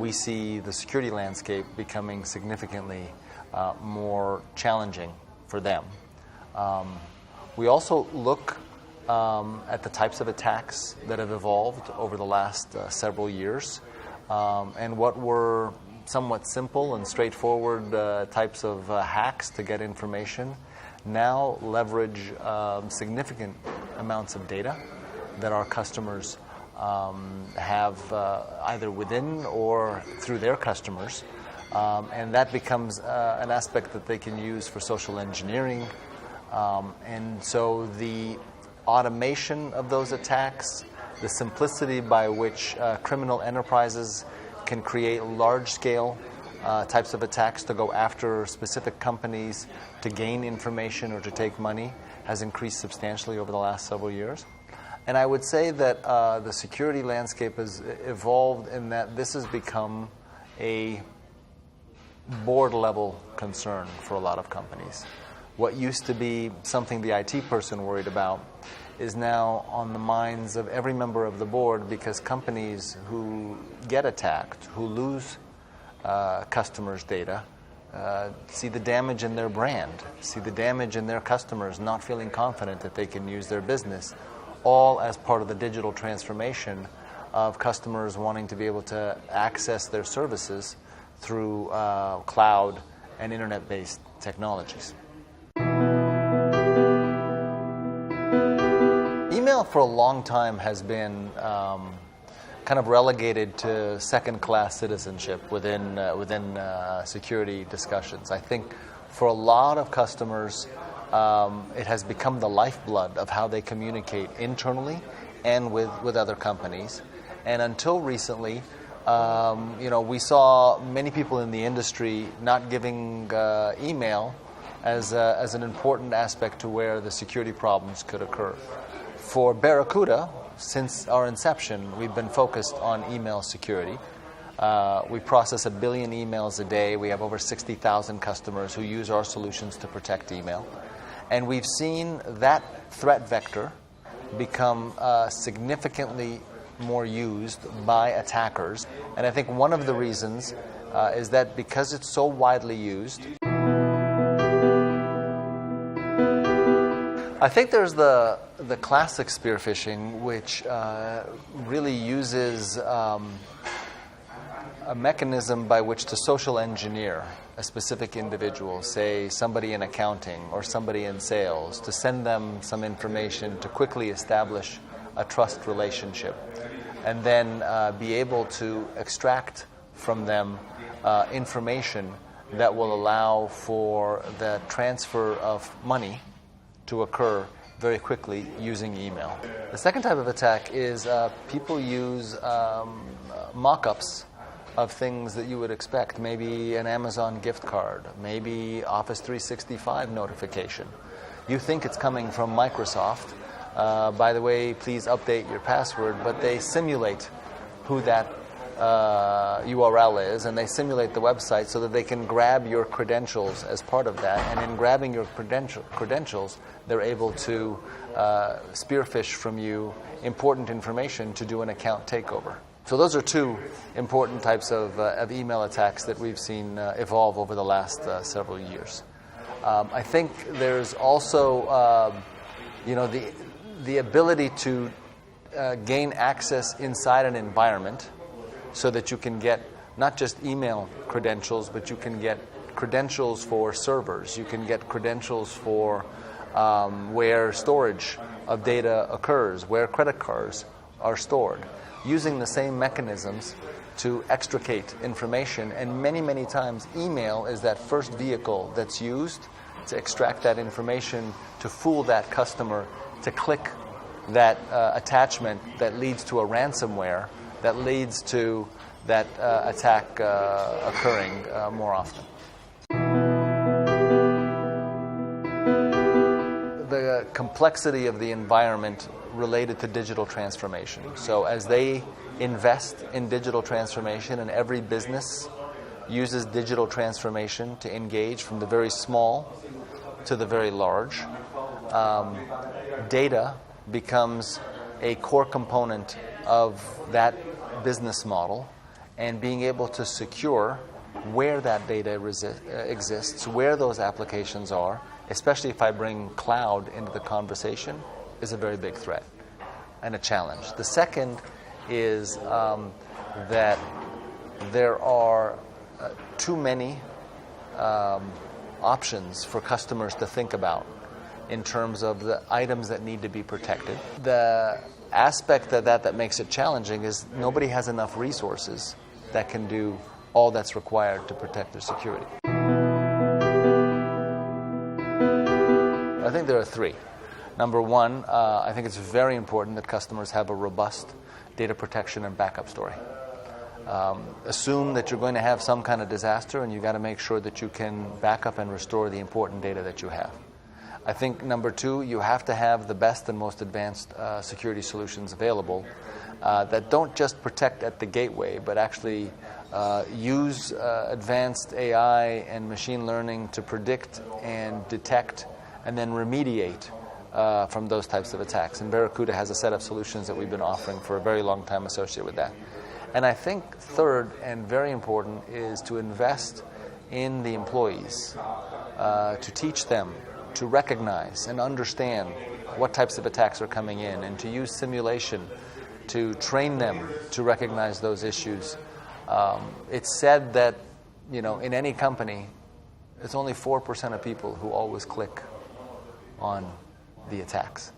we see the security landscape becoming significantly more challenging for them. We also look at the types of attacks that have evolved over the last several years, and what were somewhat simple and straightforward types of hacks to get information now leverage significant amounts of data that our customers have either within or through their customers, and that becomes an aspect that they can use for social engineering. And so the automation of those attacks, the simplicity by which criminal enterprises can create large-scale types of attacks to go after specific companies to gain information or to take money has increased substantially over the last several years. And I would say that the security landscape has evolved in that this has become a board-level concern for a lot of companies. What used to be something the IT person worried about is now on the minds of every member of the board, because companies who get attacked, who lose customers' data, see the damage in their brand, see the damage in their customers not feeling confident that they can use their business, all as part of the digital transformation of customers wanting to be able to access their services through cloud and internet-based technologies. Email for a long time has been kind of relegated to second-class citizenship within security discussions. I think for a lot of customers, it has become the lifeblood of how they communicate internally and with other companies. And until recently, we saw many people in the industry not giving email as an important aspect to where the security problems could occur. For Barracuda, since our inception, we've been focused on email security. We process 1 billion emails a day. We have over 60,000 customers who use our solutions to protect email. And we've seen that threat vector become significantly more used by attackers. And I think one of the reasons is that because it's so widely used, I think there's the classic spear-phishing, which really uses a mechanism by which to social engineer a specific individual, say somebody in accounting or somebody in sales, to send them some information to quickly establish a trust relationship, and then be able to extract from them information that will allow for the transfer of money to occur very quickly using email. The second type of attack is people use mock-ups of things that you would expect, maybe an Amazon gift card, maybe Office 365 notification. You think it's coming from Microsoft. By the way, please update your password, but they simulate who that URL is, and they simulate the website so that they can grab your credentials as part of that. And in grabbing your credentials, they're able to spear-phish from you important information to do an account takeover. So those are two important types of email attacks that we've seen evolve over the last several years. I think there's also the ability to gain access inside an environment so that you can get not just email credentials, but you can get credentials for servers. You can get credentials for where storage of data occurs, where credit cards are stored, using the same mechanisms to extricate information. And many, many times, email is that first vehicle that's used to extract that information, to fool that customer, to click that attachment that leads to a ransomware, that leads to that attack occurring more often. The complexity of the environment related to digital transformation. So as they invest in digital transformation, and every business uses digital transformation to engage from the very small to the very large, data becomes a core component of that business model. and being able to secure where that data exists, where those applications are, especially if I bring cloud into the conversation, is a very big threat and a challenge. The second is that there are too many options for customers to think about in terms of the items that need to be protected. The aspect of that makes it challenging is nobody has enough resources that can do all that's required to protect their security. I think there are three. Number one, I think it's very important that customers have a robust data protection and backup story. Assume that you're going to have some kind of disaster, and you've got to make sure that you can back up and restore the important data that you have. I think number two, you have to have the best and most advanced security solutions available that don't just protect at the gateway, but actually use advanced AI and machine learning to predict and detect and then remediate from those types of attacks. And Barracuda has a set of solutions that we've been offering for a very long time associated with that. And I think third, and very important, is to invest in the employees, to teach them to recognize and understand what types of attacks are coming in, and to use simulation to train them to recognize those issues. It's said that, in any company, it's only 4% of people who always click on the attacks.